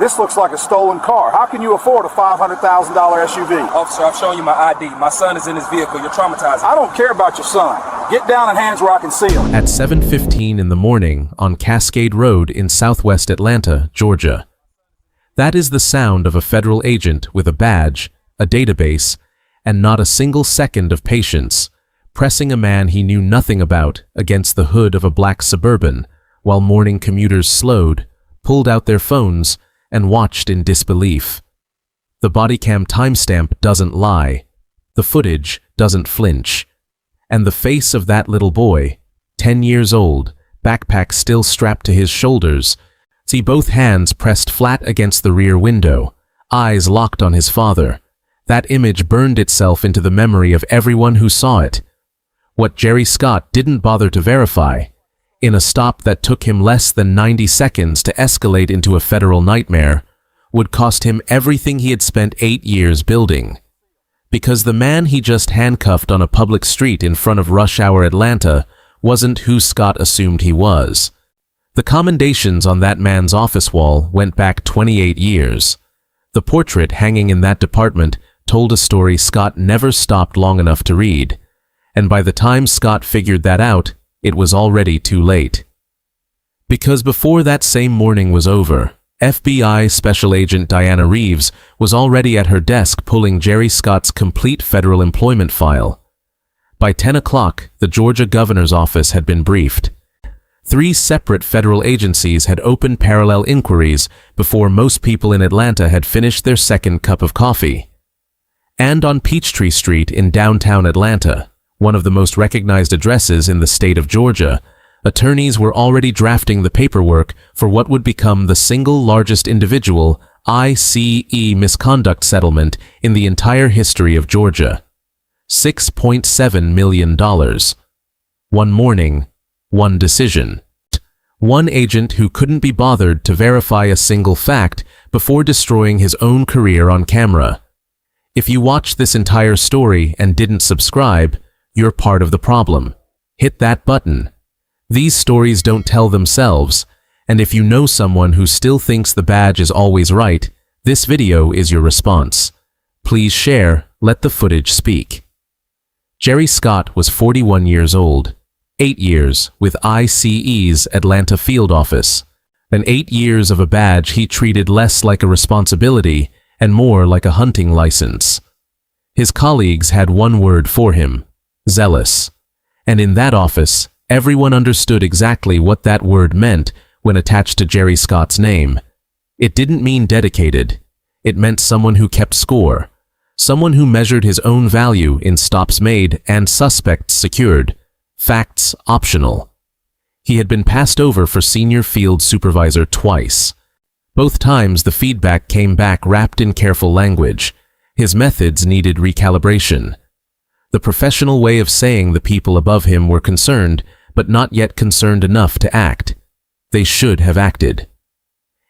This looks like a stolen car. How can you afford a $500,000 SUV? Officer, I've shown you my ID. My son is in this vehicle. You're traumatized. I don't care about your son. Get down and hands where I can see him. At 7:15 in the morning on Cascade Road in southwest Atlanta, Georgia. That is the sound of a federal agent with a badge, a database, and not a single second of patience, pressing a man he knew nothing about against the hood of a black Suburban, while morning commuters slowed, pulled out their phones, and watched in disbelief. The BodyCam timestamp doesn't lie. The footage doesn't flinch. And the face of that little boy, 10 years old, backpack still strapped to his shoulders, see both hands pressed flat against the rear window, eyes locked on his father. That image burned itself into the memory of everyone who saw it. What Jerry Scott didn't bother to verify, in a stop that took him less than 90 seconds to escalate into a federal nightmare, would cost him everything he had spent 8 years building. Because the man he just handcuffed on a public street in front of rush hour Atlanta wasn't who Scott assumed he was. The commendations on that man's office wall went back 28 years. The portrait hanging in that department told a story Scott never stopped long enough to read. And by the time Scott figured that out, it was already too late. Because before that same morning was over, FBI Special Agent Diana Reeves was already at her desk pulling Jerry Scott's complete federal employment file. By 10 o'clock, the Georgia governor's office had been briefed. 3 separate federal agencies had opened parallel inquiries before most people in Atlanta had finished their second cup of coffee. And on Peachtree Street in downtown Atlanta, one of the most recognized addresses in the state of Georgia, attorneys were already drafting the paperwork for what would become the single largest individual ICE misconduct settlement in the entire history of Georgia. $6.7 million. One morning, one decision. One agent who couldn't be bothered to verify a single fact before destroying his own career on camera. If you watched this entire story and didn't subscribe, you're part of the problem. Hit that button. These stories don't tell themselves, and if you know someone who still thinks the badge is always right, this video is your response. Please share, let the footage speak. Jerry Scott was 41 years old, 8 years with ICE's Atlanta field office, and 8 years of a badge he treated less like a responsibility and more like a hunting license. His colleagues had one word for him: zealous. And in that office, everyone understood exactly what that word meant when attached to Jerry Scott's name. It didn't mean dedicated. It meant someone who kept score, someone who measured his own value in stops made and suspects secured, facts optional. He had been passed over for senior field supervisor twice. Both times the feedback came back wrapped in careful language. His methods needed recalibration. The professional way of saying the people above him were concerned, but not yet concerned enough to act. They should have acted.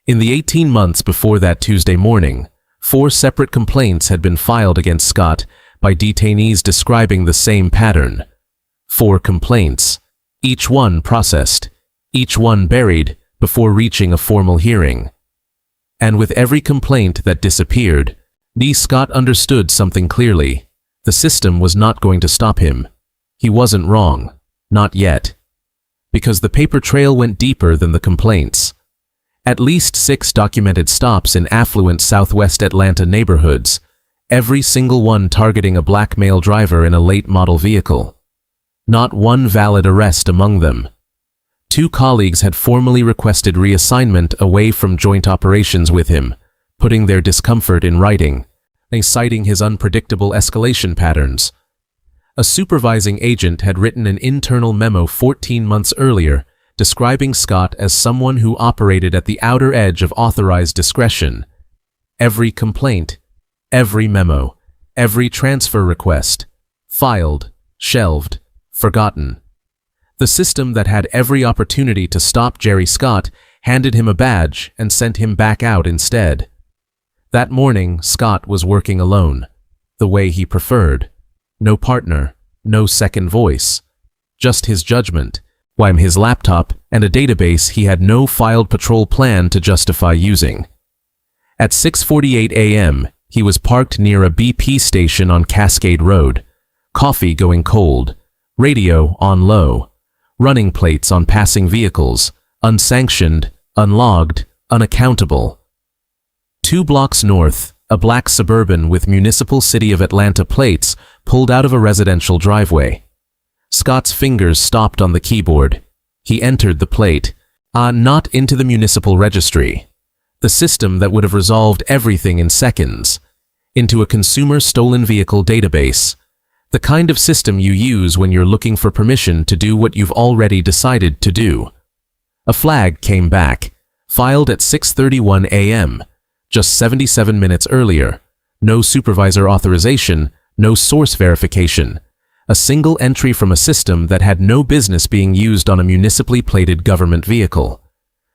In the 18 months before that Tuesday morning, 4 separate complaints had been filed against Scott by detainees describing the same pattern. 4 complaints, each one processed, each one buried before reaching a formal hearing. And with every complaint that disappeared, Scott understood something clearly. The system was not going to stop him. He wasn't wrong. Not yet. Because the paper trail went deeper than the complaints. At least 6 documented stops in affluent southwest Atlanta neighborhoods, every single one targeting a black male driver in a late model vehicle. Not one valid arrest among them. 2 colleagues had formally requested reassignment away from joint operations with him, putting their discomfort in writing, citing his unpredictable escalation patterns. A supervising agent had written an internal memo 14 months earlier describing Scott as someone who operated at the outer edge of authorized discretion. Every complaint, every memo, every transfer request, filed, shelved, forgotten. The system that had every opportunity to stop Jerry Scott handed him a badge and sent him back out instead. That morning, Scott was working alone, the way he preferred. No partner, no second voice, just his judgment, his laptop, and a database he had no filed patrol plan to justify using. At 6:48 a.m., he was parked near a BP station on Cascade Road. Coffee going cold. Radio on low. Running plates on passing vehicles. Unsanctioned, unlogged, unaccountable. 2 blocks north, a black Suburban with Municipal City of Atlanta plates pulled out of a residential driveway. Scott's fingers stopped on the keyboard. He entered the plate. Not into the municipal registry. The system that would have resolved everything in seconds. Into a consumer stolen vehicle database. The kind of system you use when you're looking for permission to do what you've already decided to do. A flag came back, filed at 6:31 a.m., just 77 minutes earlier. No supervisor authorization, no source verification. A single entry from a system that had no business being used on a municipally plated government vehicle.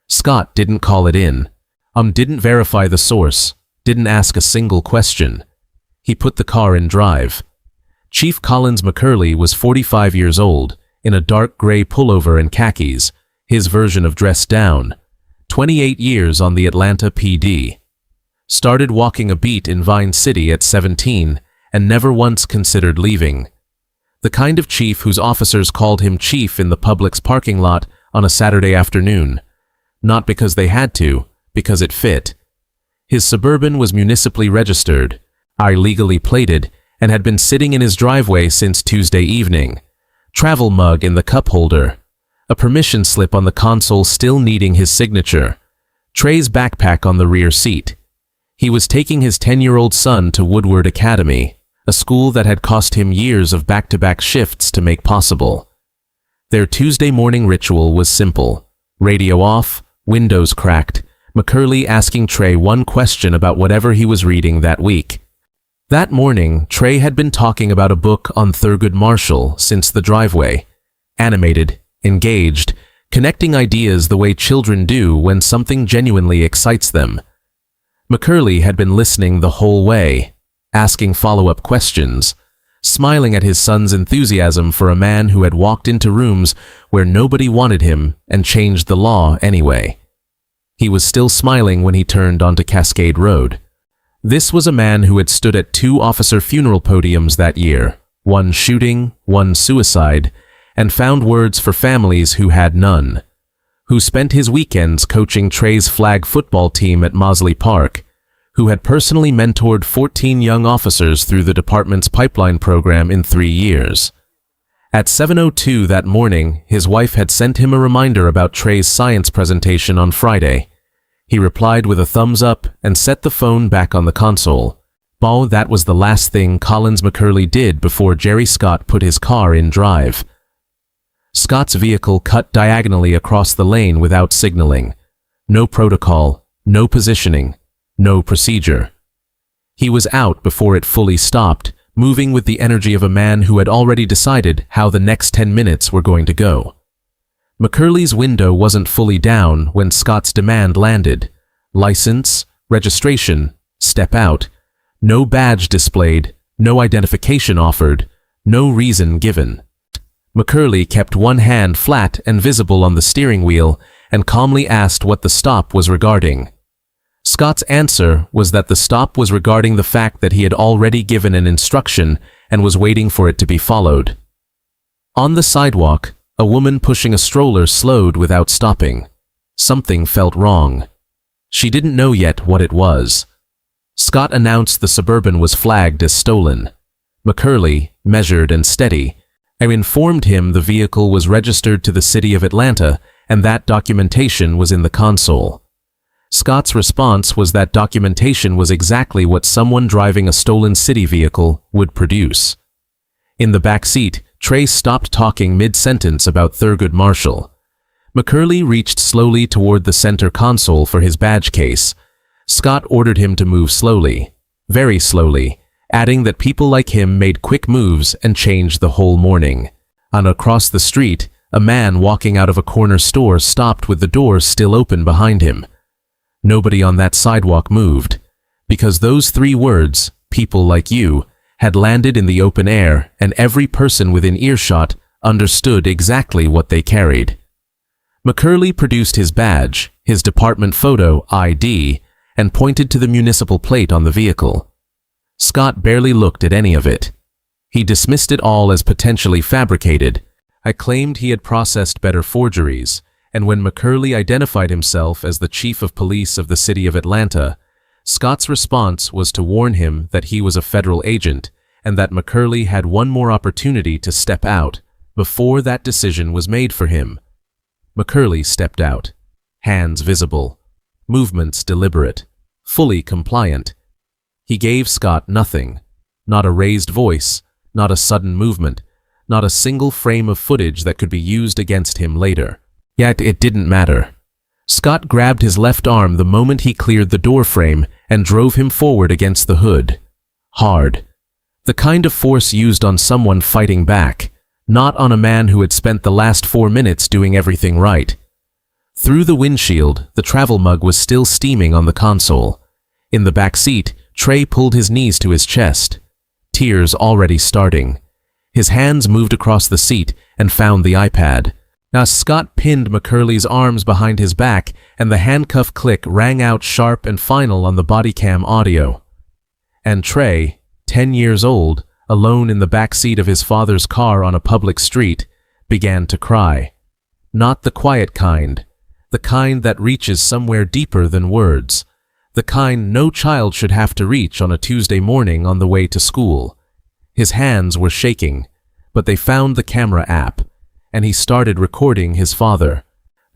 Scott didn't call it in. Didn't verify the source, didn't ask a single question. He put the car in drive. Chief Collins McCurley was 45 years old, in a dark gray pullover and khakis, his version of dressed down. 28 years on the Atlanta PD. Started walking a beat in Vine City at 17, and never once considered leaving. The kind of chief whose officers called him chief in the Publix parking lot on a Saturday afternoon. Not because they had to, because it fit. His Suburban was municipally registered, legally plated, and had been sitting in his driveway since Tuesday evening. Travel mug in the cup holder. A permission slip on the console still needing his signature. Trey's backpack on the rear seat. He was taking his 10-year-old son to Woodward Academy, a school that had cost him years of back-to-back shifts to make possible. Their Tuesday morning ritual was simple. Radio off, windows cracked, McCurley asking Trey one question about whatever he was reading that week. That morning, Trey had been talking about a book on Thurgood Marshall since the driveway. Animated, engaged, connecting ideas the way children do when something genuinely excites them. McCurley had been listening the whole way, asking follow-up questions, smiling at his son's enthusiasm for a man who had walked into rooms where nobody wanted him and changed the law anyway. He was still smiling when he turned onto Cascade Road. This was a man who had stood at 2 officer funeral podiums that year, one shooting, one suicide, and found words for families who had none. Who spent his weekends coaching Trey's flag football team at Mosley Park, who had personally mentored 14 young officers through the department's pipeline program in 3 years. At 7:02 that morning, his wife had sent him a reminder about Trey's science presentation on Friday. He replied with a thumbs up and set the phone back on the console. That was the last thing Collins McCurley did before Jerry Scott put his car in drive. Scott's vehicle cut diagonally across the lane without signaling. No protocol, no positioning, no procedure. He was out before it fully stopped, moving with the energy of a man who had already decided how the next 10 minutes were going to go. McCurley's window wasn't fully down when Scott's demand landed. License, registration, step out. No badge displayed, no identification offered, no reason given. McCurley kept one hand flat and visible on the steering wheel and calmly asked what the stop was regarding. Scott's answer was that the stop was regarding the fact that he had already given an instruction and was waiting for it to be followed. On the sidewalk, a woman pushing a stroller slowed without stopping. Something felt wrong. She didn't know yet what it was. Scott announced the Suburban was flagged as stolen. McCurley, measured and steady, informed him the vehicle was registered to the city of Atlanta and that documentation was in the console. Scott's response was that documentation was exactly what someone driving a stolen city vehicle would produce. In the back seat, Trey stopped talking mid-sentence about Thurgood Marshall. McCurley reached slowly toward the center console for his badge case. Scott ordered him to move slowly, very slowly, adding that people like him made quick moves and changed the whole morning. And across the street, a man walking out of a corner store stopped with the door still open behind him. Nobody on that sidewalk moved, because those 3 words, people like you, had landed in the open air and every person within earshot understood exactly what they carried. McCurley produced his badge, his department photo ID, and pointed to the municipal plate on the vehicle. Scott barely looked at any of it. He dismissed it all as potentially fabricated. I claimed he had processed better forgeries, and when McCurley identified himself as the chief of police of the city of Atlanta, Scott's response was to warn him that he was a federal agent and that McCurley had one more opportunity to step out before that decision was made for him. McCurley stepped out, hands visible, movements deliberate, fully compliant. He gave Scott nothing, not a raised voice, not a sudden movement, not a single frame of footage that could be used against him later. Yet it didn't matter. Scott grabbed his left arm the moment he cleared the door frame and drove him forward against the hood. Hard. The kind of force used on someone fighting back, not on a man who had spent the last 4 minutes doing everything right. Through the windshield, the travel mug was still steaming on the console. In the back seat, Trey pulled his knees to his chest, tears already starting. His hands moved across the seat and found the iPad. Now Scott pinned McCurley's arms behind his back, and the handcuff click rang out sharp and final on the BodyCam audio. And Trey, 10 years old, alone in the back seat of his father's car on a public street, began to cry. Not the quiet kind, the kind that reaches somewhere deeper than words, the kind no child should have to reach on a Tuesday morning on the way to school. His hands were shaking, but they found the camera app, and he started recording his father.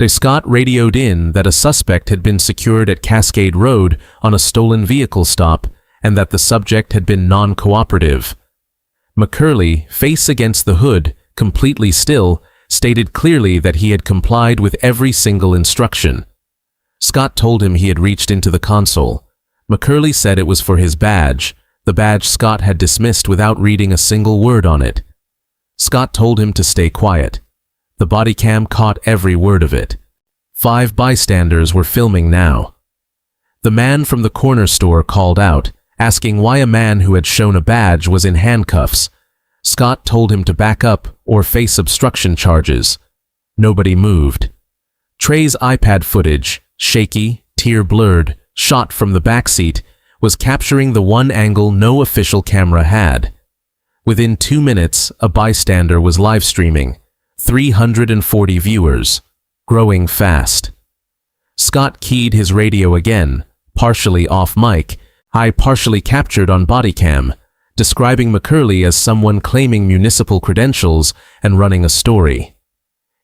Scott radioed in that a suspect had been secured at Cascade Road on a stolen vehicle stop and that the subject had been non-cooperative. McCurley, face against the hood, completely still, stated clearly that he had complied with every single instruction. Scott told him he had reached into the console. McCurley said it was for his badge, the badge Scott had dismissed without reading a single word on it. Scott told him to stay quiet. The BodyCam caught every word of it. 5 bystanders were filming now. The man from the corner store called out, asking why a man who had shown a badge was in handcuffs. Scott told him to back up or face obstruction charges. Nobody moved. Trey's iPad footage, shaky, tear-blurred, shot from the backseat, was capturing the one angle no official camera had. Within 2 minutes, a bystander was live streaming. 340 viewers, growing fast. Scott keyed his radio again, partially off mic, partially captured on BodyCam, describing McCurley as someone claiming municipal credentials and running a story.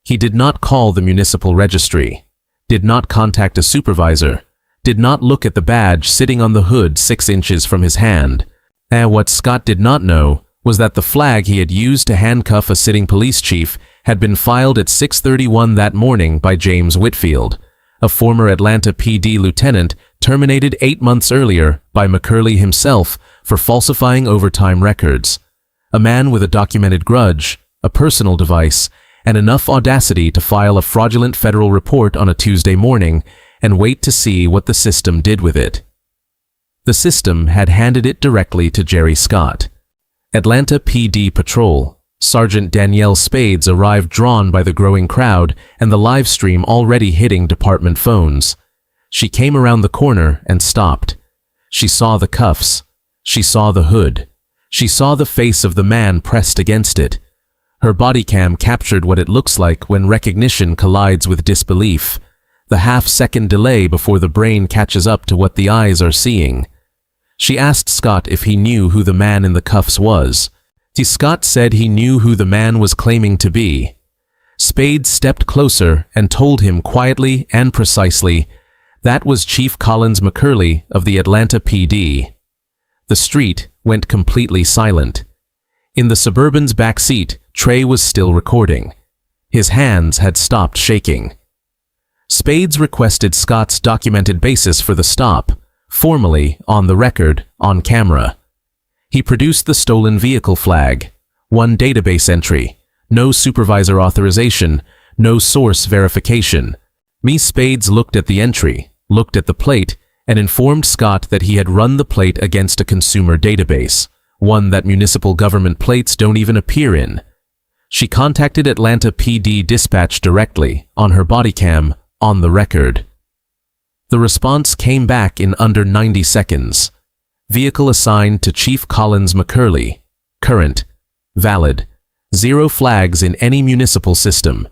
He did not call the municipal registry, did not contact a supervisor, did not look at the badge sitting on the hood 6 inches from his hand. And what Scott did not know was that the flag he had used to handcuff a sitting police chief had been filed at 6:31 that morning by James Whitfield, a former Atlanta PD lieutenant terminated 8 months earlier by McCurley himself for falsifying overtime records. A man with a documented grudge, a personal device, and enough audacity to file a fraudulent federal report on a Tuesday morning and wait to see what the system did with it. The system had handed it directly to Jerry Scott. Atlanta PD Patrol, Sergeant Danielle Spades arrived drawn by the growing crowd and the live stream already hitting department phones. She came around the corner and stopped. She saw the cuffs. She saw the hood. She saw the face of the man pressed against it. Her BodyCam captured what it looks like when recognition collides with disbelief, the half-second delay before the brain catches up to what the eyes are seeing. She asked Scott if he knew who the man in the cuffs was. Scott said he knew who the man was claiming to be. Spade stepped closer and told him quietly and precisely that was Chief Collins McCurley of the Atlanta PD. The street went completely silent. In the Suburban's back seat, Trey was still recording. His hands had stopped shaking. Spades requested Scott's documented basis for the stop, formally, on the record, on camera. He produced the stolen vehicle flag, one database entry, no supervisor authorization, no source verification. Spades looked at the entry, looked at the plate, and informed Scott that he had run the plate against a consumer database, one that municipal government plates don't even appear in. She contacted Atlanta PD Dispatch directly, on her BodyCam, on the record. The The response came back in under 90 seconds. Vehicle assigned to Chief Collins McCurley. Current. Valid. 0 flags in any municipal system.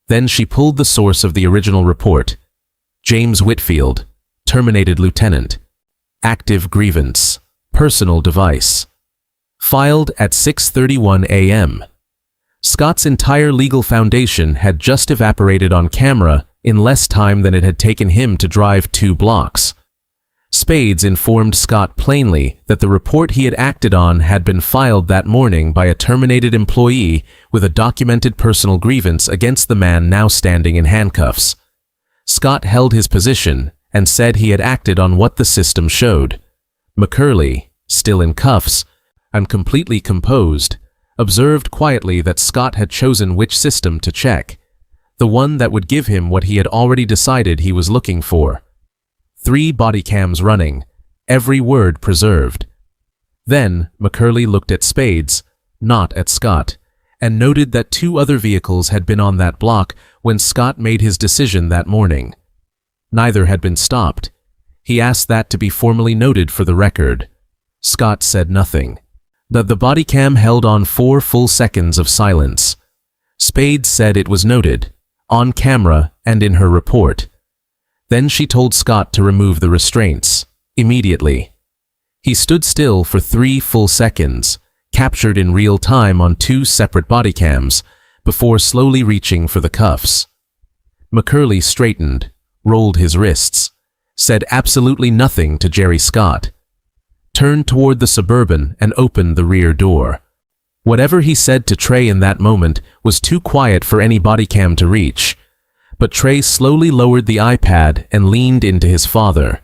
Then she pulled the source of the original report. James Whitfield. Terminated lieutenant. Active grievance. Personal device. Filed at 6:31 a.m. Scott's entire legal foundation had just evaporated on camera in less time than it had taken him to drive 2 blocks. Spades informed Scott plainly that the report he had acted on had been filed that morning by a terminated employee with a documented personal grievance against the man now standing in handcuffs. Scott held his position and said he had acted on what the system showed. McCurley, still in cuffs and completely composed, observed quietly that Scott had chosen which system to check, the one that would give him what he had already decided he was looking for. 3 body cams running, every word preserved. Then McCurley looked at Spades, not at Scott, and noted that 2 other vehicles had been on that block when Scott made his decision that morning. Neither had been stopped. He asked that to be formally noted for the record. Scott said nothing. The body cam held on 4 full seconds of silence. Spades said it was noted, on camera and in her report. Then she told Scott to remove the restraints, immediately. He stood still for 3 full seconds, captured in real time on 2 separate body cams, before slowly reaching for the cuffs. McCurley straightened, rolled his wrists, said absolutely nothing to Jerry Scott, turned toward the Suburban and opened the rear door. Whatever he said to Trey in that moment was too quiet for any body cam to reach, but Trey slowly lowered the iPad and leaned into his father,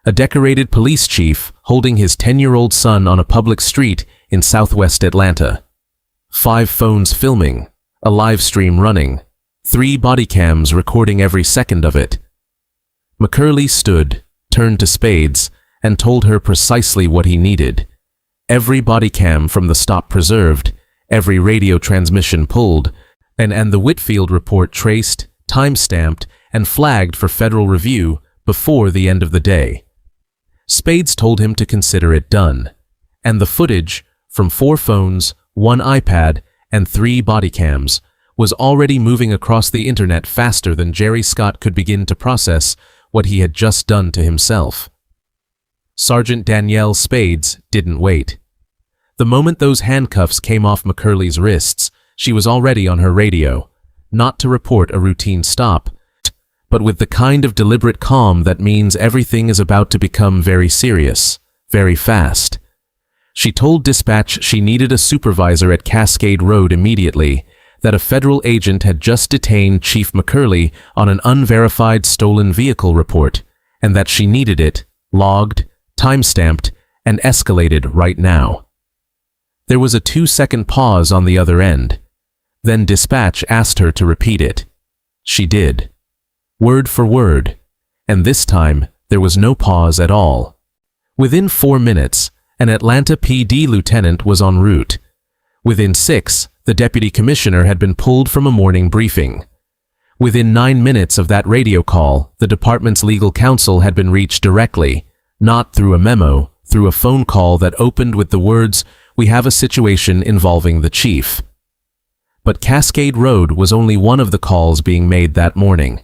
a decorated police chief holding his 10-year-old son on a public street in southwest Atlanta. 5 phones filming, a live stream running, 3 body cams recording every second of it. McCurley stood, turned to Spades, and told her precisely what he needed. Every body cam from the stop preserved, every radio transmission pulled, and the Whitfield report traced, time-stamped, and flagged for federal review before the end of the day. Spades told him to consider it done, and the footage, from 4 phones, 1 iPad, and 3 body cams, was already moving across the internet faster than Jerry Scott could begin to process what he had just done to himself. Sergeant Danielle Spades didn't wait. The moment those handcuffs came off McCurley's wrists, she was already on her radio, not to report a routine stop, but with the kind of deliberate calm that means everything is about to become very serious, very fast. She told dispatch she needed a supervisor at Cascade Road immediately, that a federal agent had just detained Chief McCurley on an unverified stolen vehicle report, and that she needed it, logged, time-stamped, and escalated right now. There was a 2-second pause on the other end. Then dispatch asked her to repeat it. She did. Word for word, and this time there was no pause at all. Within 4 minutes, an Atlanta PD lieutenant was en route. Within 6, the deputy commissioner had been pulled from a morning briefing. Within 9 minutes of that radio call, the department's legal counsel had been reached directly, not through a memo, through a phone call that opened with the words, "We have a situation involving the chief." But Cascade Road was only one of the calls being made that morning.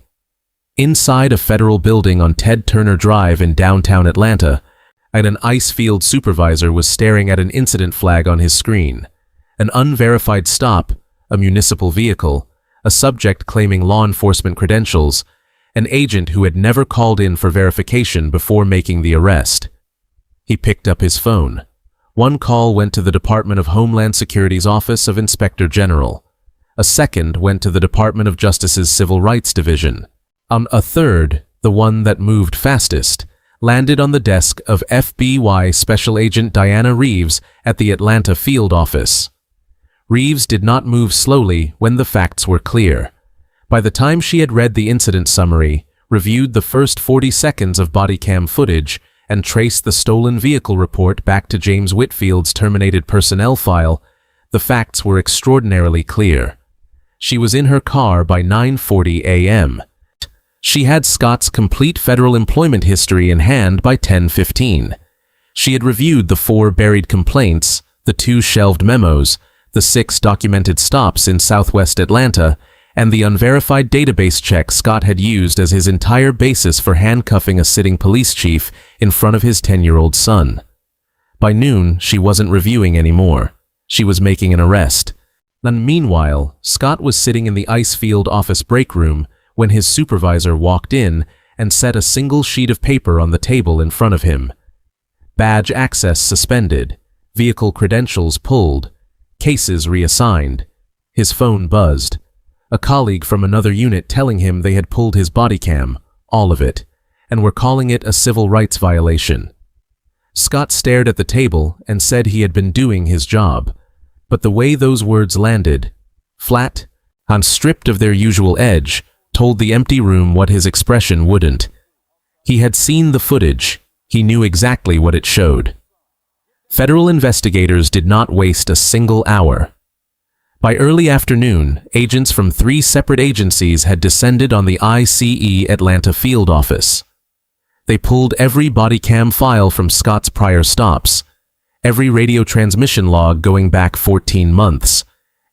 Inside a federal building on Ted Turner Drive in downtown Atlanta, an ice field supervisor was staring at an incident flag on his screen. An unverified stop, a municipal vehicle, a subject claiming law enforcement credentials, an agent who had never called in for verification before making the arrest. He picked up his phone. One call went to the Department of Homeland Security's Office of Inspector General. A second went to the Department of Justice's Civil Rights Division. A third, the one that moved fastest, landed on the desk of FBI Special Agent Diana Reeves at the Atlanta field office. Reeves did not move slowly when the facts were clear. By the time she had read the incident summary, reviewed the first 40 seconds of body cam footage, and traced the stolen vehicle report back to James Whitfield's terminated personnel file, the facts were extraordinarily clear. She was in her car by 9:40 a.m. She had Scott's complete federal employment history in hand by 10:15. She had reviewed the 4 buried complaints, the 2 shelved memos, the 6 documented stops in Southwest Atlanta, and the unverified database check Scott had used as his entire basis for handcuffing a sitting police chief in front of his 10-year-old son. By noon, she wasn't reviewing anymore. She was making an arrest. And meanwhile, Scott was sitting in the Icefield office break room when his supervisor walked in and set a single sheet of paper on the table in front of him. Badge access suspended, vehicle credentials pulled, cases reassigned. His phone buzzed. A colleague from another unit telling him they had pulled his BodyCam, all of it, and were calling it a civil rights violation. Scott stared at the table and said he had been doing his job, but the way those words landed, flat, and stripped of their usual edge, told the empty room what his expression wouldn't. He had seen the footage. He knew exactly what it showed. Federal investigators did not waste a single hour. By early afternoon, agents from 3 separate agencies had descended on the ICE Atlanta field office. They pulled every BodyCam file from Scott's prior stops, every radio transmission log going back 14 months,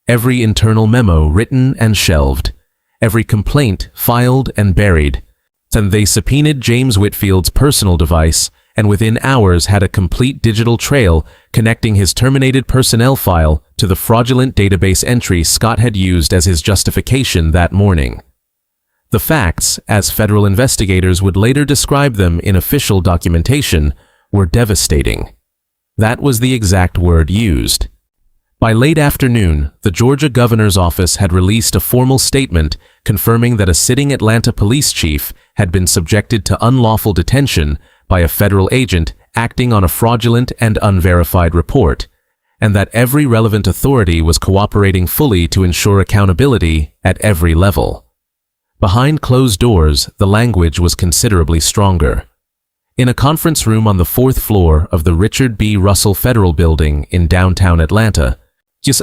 every internal memo written and shelved, every complaint filed and buried. Then they subpoenaed James Whitfield's personal device and within hours had a complete digital trail connecting his terminated personnel file to the fraudulent database entry Scott had used as his justification that morning. The facts, as federal investigators would later describe them in official documentation, were devastating. That was the exact word used. By late afternoon, the Georgia governor's office had released a formal statement confirming that a sitting Atlanta police chief had been subjected to unlawful detention by a federal agent acting on a fraudulent and unverified report, and that every relevant authority was cooperating fully to ensure accountability at every level. Behind closed doors, the language was considerably stronger. In a conference room on the 4th floor of the Richard B. Russell Federal Building in downtown Atlanta,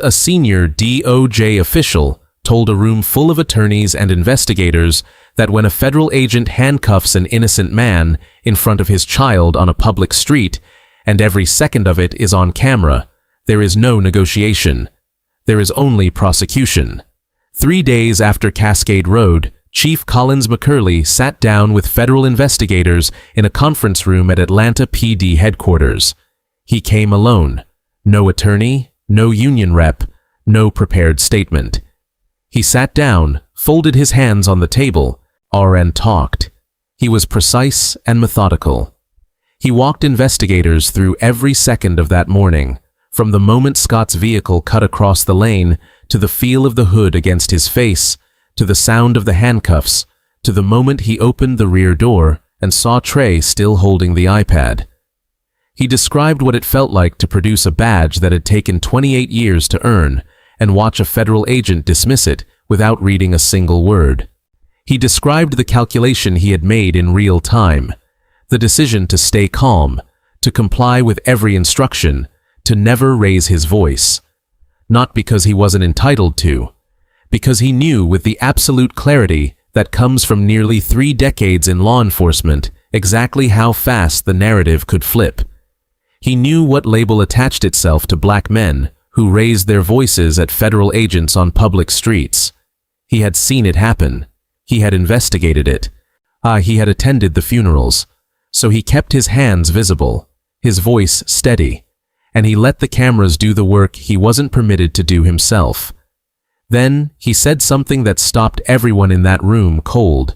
a senior DOJ official told a room full of attorneys and investigators that when a federal agent handcuffs an innocent man in front of his child on a public street, and every second of it is on camera, there is no negotiation. There is only prosecution. 3 days after Cascade Road, Chief Collins McCurley sat down with federal investigators in a conference room at Atlanta PD headquarters. He came alone. No attorney, no union rep, no prepared statement. He sat down, folded his hands on the table, and talked. He was precise and methodical. He walked investigators through every second of that morning, from the moment Scott's vehicle cut across the lane, to the feel of the hood against his face, to the sound of the handcuffs, to the moment he opened the rear door and saw Trey still holding the iPad. He described what it felt like to produce a badge that had taken 28 years to earn and watch a federal agent dismiss it without reading a single word. He described the calculation he had made in real time, the decision to stay calm, to comply with every instruction, to never raise his voice. Not because he wasn't entitled to, because he knew with the absolute clarity that comes from nearly 3 decades in law enforcement exactly how fast the narrative could flip. He knew what label attached itself to black men who raised their voices at federal agents on public streets. He had seen it happen. He had investigated it. He had attended the funerals. So he kept his hands visible, his voice steady, and he let the cameras do the work he wasn't permitted to do himself. Then he said something that stopped everyone in that room cold.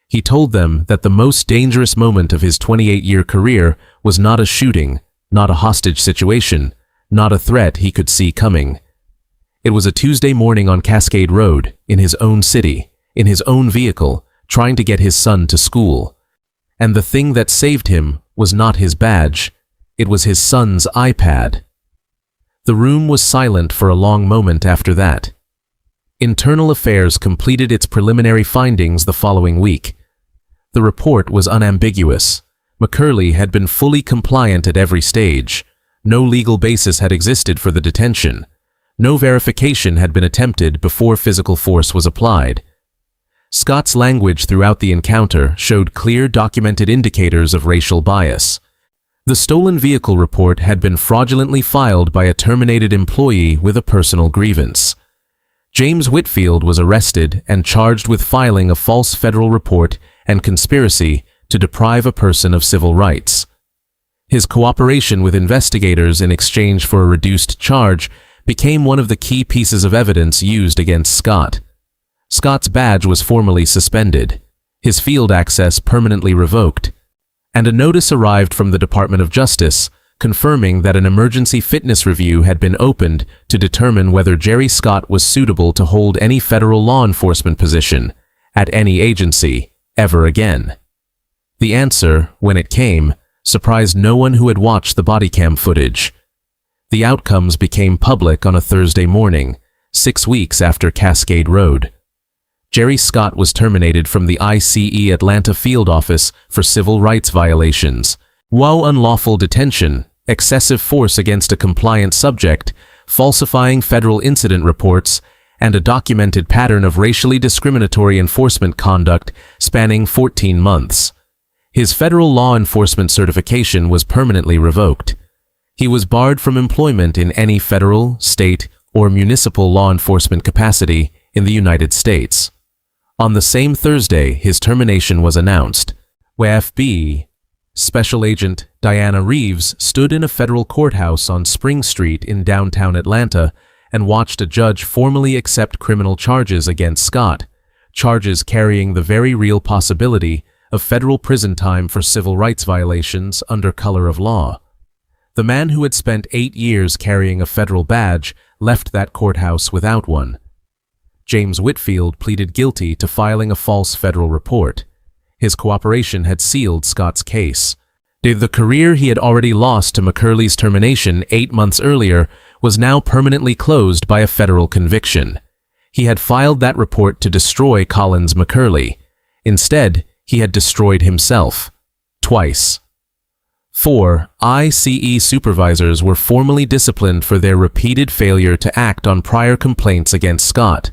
He told them that the most dangerous moment of his 28-year career was not a shooting, not a hostage situation, not a threat he could see coming. It was a Tuesday morning on Cascade Road, in his own city, in his own vehicle, trying to get his son to school. And the thing that saved him was not his badge. It was his son's iPad. The room was silent for a long moment after that. Internal Affairs completed its preliminary findings the following week. The report was unambiguous. McCurley had been fully compliant at every stage. No legal basis had existed for the detention. No verification had been attempted before physical force was applied. Scott's language throughout the encounter showed clear documented indicators of racial bias. The stolen vehicle report had been fraudulently filed by a terminated employee with a personal grievance. James Whitfield was arrested and charged with filing a false federal report and conspiracy to deprive a person of civil rights. His cooperation with investigators in exchange for a reduced charge became one of the key pieces of evidence used against Scott. Scott's badge was formally suspended, his field access permanently revoked, and a notice arrived from the Department of Justice confirming that an emergency fitness review had been opened to determine whether Jerry Scott was suitable to hold any federal law enforcement position at any agency ever again. The answer, when it came, surprised no one who had watched the BodyCam footage. The outcomes became public on a Thursday morning, 6 weeks after Cascade Road. Jerry Scott was terminated from the ICE Atlanta field office for civil rights violations, unlawful detention, excessive force against a compliant subject, falsifying federal incident reports, and a documented pattern of racially discriminatory enforcement conduct spanning 14 months. His federal law enforcement certification was permanently revoked. He was barred from employment in any federal, state, or municipal law enforcement capacity in the United States. On the same Thursday, his termination was announced, where FBI Special Agent Diana Reeves stood in a federal courthouse on Spring Street in downtown Atlanta and watched a judge formally accept criminal charges against Scott, charges carrying the very real possibility of federal prison time for civil rights violations under color of law. The man who had spent 8 years carrying a federal badge left that courthouse without one. James Whitfield pleaded guilty to filing a false federal report. His cooperation had sealed Scott's case. The career he had already lost to McCurley's termination 8 months earlier was now permanently closed by a federal conviction. He had filed that report to destroy Collins McCurley. Instead, he had destroyed himself. Twice. 4 ICE supervisors were formally disciplined for their repeated failure to act on prior complaints against Scott.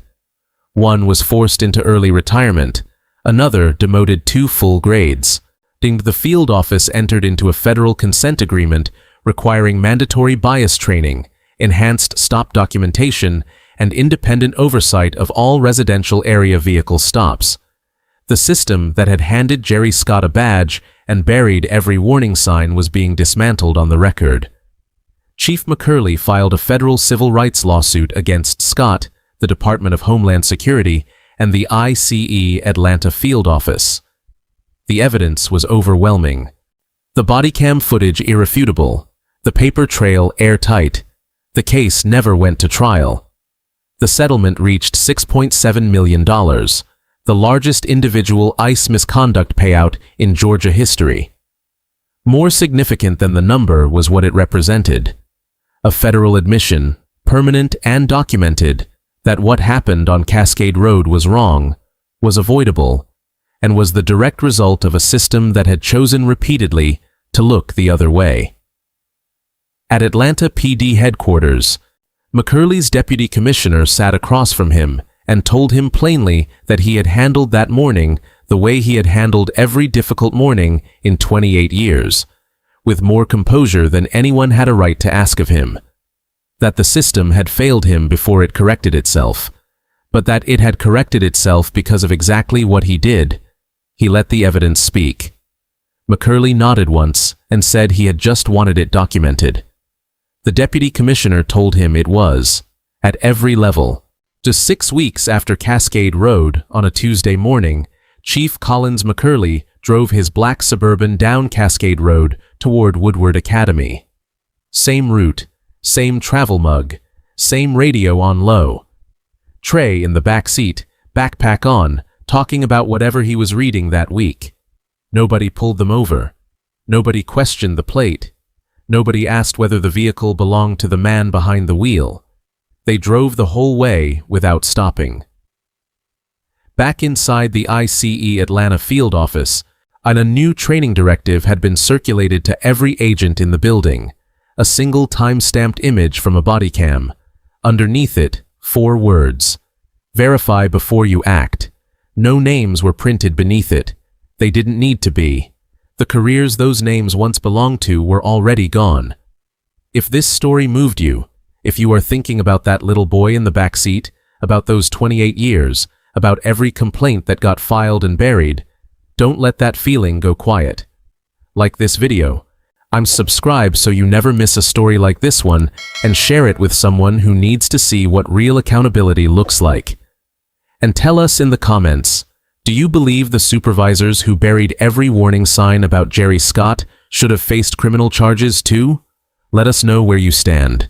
One was forced into early retirement. Another demoted 2 full grades. The field office entered into a federal consent agreement requiring mandatory bias training, enhanced stop documentation, and independent oversight of all residential area vehicle stops. The system that had handed Jerry Scott a badge and buried every warning sign was being dismantled on the record. Chief McCurley filed a federal civil rights lawsuit against Scott, the Department of Homeland Security, and the ICE Atlanta field office. The evidence was overwhelming. The BodyCam footage irrefutable, the paper trail airtight. The case never went to trial. The settlement reached $6.7 million, the largest individual ICE misconduct payout in Georgia history. More significant than the number was what it represented. A federal admission, permanent and documented, that what happened on Cascade Road was wrong, was avoidable, and was the direct result of a system that had chosen repeatedly to look the other way. At Atlanta PD headquarters, McCurley's deputy commissioner sat across from him and told him plainly that he had handled that morning the way he had handled every difficult morning in 28 years, with more composure than anyone had a right to ask of him. That the system had failed him before it corrected itself, but that it had corrected itself because of exactly what he did. He let the evidence speak. McCurley nodded once and said he had just wanted it documented. The deputy commissioner told him it was, at every level. Just 6 weeks after Cascade Road, on a Tuesday morning, Chief Collins McCurley drove his black Suburban down Cascade Road toward Woodward Academy. Same route, same travel mug, same radio on low. Trey in the back seat, backpack on, talking about whatever he was reading that week. Nobody pulled them over. Nobody questioned the plate. Nobody asked whether the vehicle belonged to the man behind the wheel. They drove the whole way without stopping. Back inside the ICE Atlanta field office, a new training directive had been circulated to every agent in the building, a single time-stamped image from a BodyCam. Underneath it, 4 words. Verify before you act. No names were printed beneath it. They didn't need to be. The careers those names once belonged to were already gone. If this story moved you, if you are thinking about that little boy in the back seat, about those 28 years, about every complaint that got filed and buried, don't let that feeling go quiet. Like this video. I'm subscribed so you never miss a story like this one, and share it with someone who needs to see what real accountability looks like. And tell us in the comments, do you believe the supervisors who buried every warning sign about Jerry Scott should have faced criminal charges too? Let us know where you stand.